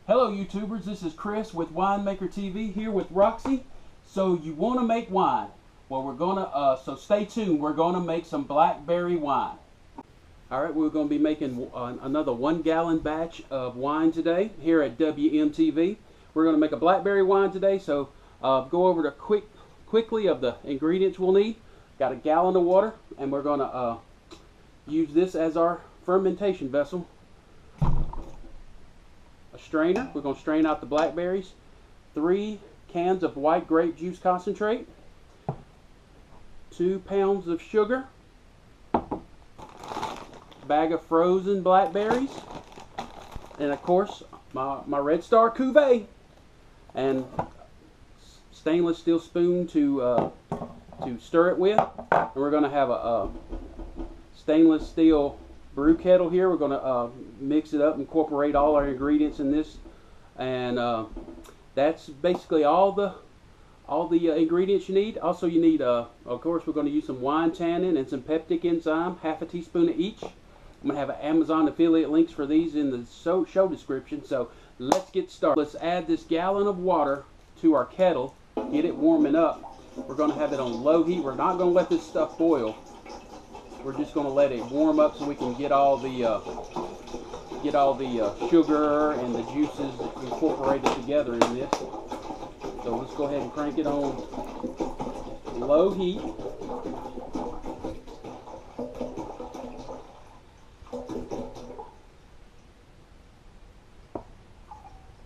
Hello YouTubers, this is Chris with Winemaker TV here with Roxy. So you want to make wine? Well, we're gonna so stay tuned. We're gonna make some blackberry wine. All right, we're going to be making another 1 gallon batch of wine today here at WMTV. We're going to make a blackberry wine today. So go over to quickly of the ingredients we'll need. Got a gallon of water, and we're going to use this as our fermentation vessel. A strainer. We're going to strain out the blackberries. 3 cans of white grape juice concentrate. 2 pounds of sugar. Bag of frozen blackberries. And of course, my Red Star Cuvee. And stainless steel spoon to stir it with. And we're going to have a stainless steel brew kettle here. We're going to mix it up, incorporate all our ingredients in this, and that's basically all the ingredients you need. Also, you need, of course, we're going to use some wine tannin and some peptic enzyme, half a teaspoon of each. I'm going to have Amazon affiliate links for these in the show description. So let's get started. Let's add this gallon of water to our kettle, get it warming up. We're going to have it on low heat. We're not going to let this stuff boil. We're just going to let it warm up so we can get all the sugar and the juices incorporated together in this. So let's go ahead and crank it on low heat.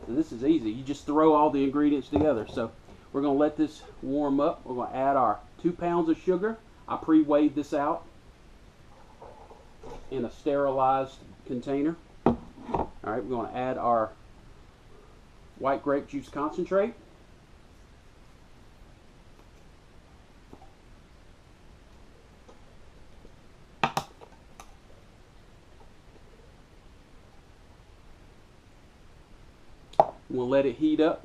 And this is easy. You just throw all the ingredients together. So we're going to let this warm up. We're going to add our 2 pounds of sugar. I pre-weighed this out in a sterilized container. Alright, we're going to add our white grape juice concentrate. We'll let it heat up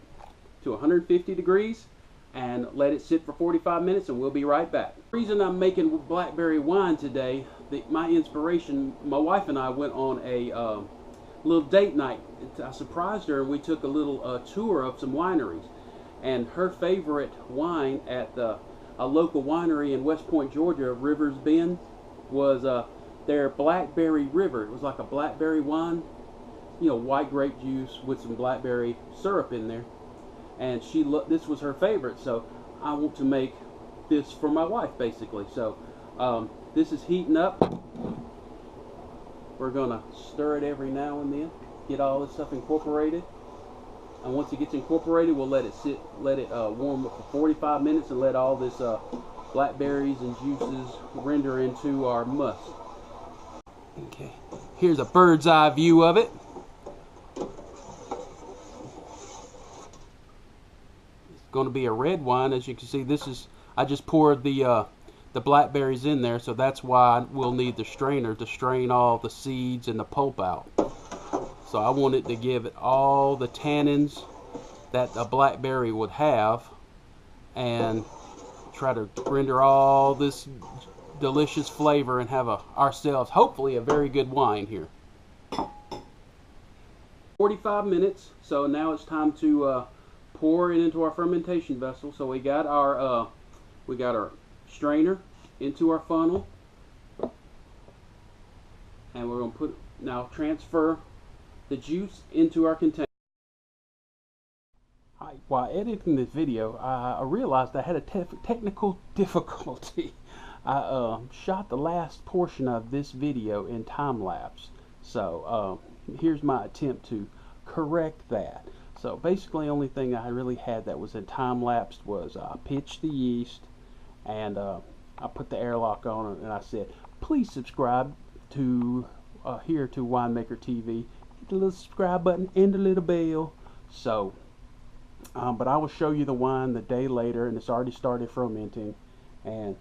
to 150 degrees and let it sit for 45 minutes, and we'll be right back. The reason I'm making blackberry wine today, my inspiration, my wife and I went on a little date night. I surprised her, and we took a little tour of some wineries. And her favorite wine at a local winery in West Point, Georgia, Rivers Bend, was their Blackberry River. It was like a blackberry wine, you know, white grape juice with some blackberry syrup in there. And this was her favorite, so I want to make this for my wife, basically. So this is heating up. We're gonna stir it every now and then, get all this stuff incorporated. And once it gets incorporated, we'll let it sit, warm up for 45 minutes, and let all this blackberries and juices render into our must. Okay, here's a bird's eye view of it. Going to be a red wine. As you can see, this is, I just poured the blackberries in there, so that's why we'll need the strainer to strain all the seeds and the pulp out. So I want it to give it all the tannins that a blackberry would have, and try to render all this delicious flavor and have ourselves hopefully a very good wine here. 45 minutes, so now it's time to pour it into our fermentation vessel. So we got our strainer into our funnel, and we're going to now transfer the juice into our container. While editing this video, I realized I had a technical difficulty. I shot the last portion of this video in time lapse, so here's my attempt to correct that. So basically, the only thing I really had that was in time lapsed was I pitched the yeast, and I put the airlock on it, and I said, please subscribe to here to Winemaker TV. Hit the little subscribe button and the little bell. So, but I will show you the wine the day later, and it's already started fermenting. And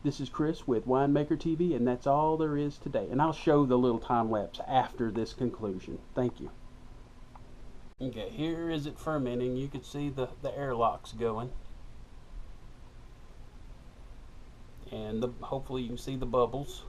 this is Chris with Winemaker TV, and that's all there is today. And I'll show the little time lapse after this conclusion. Thank you. Okay, here is it fermenting. You can see the airlocks going. And hopefully you can see the bubbles.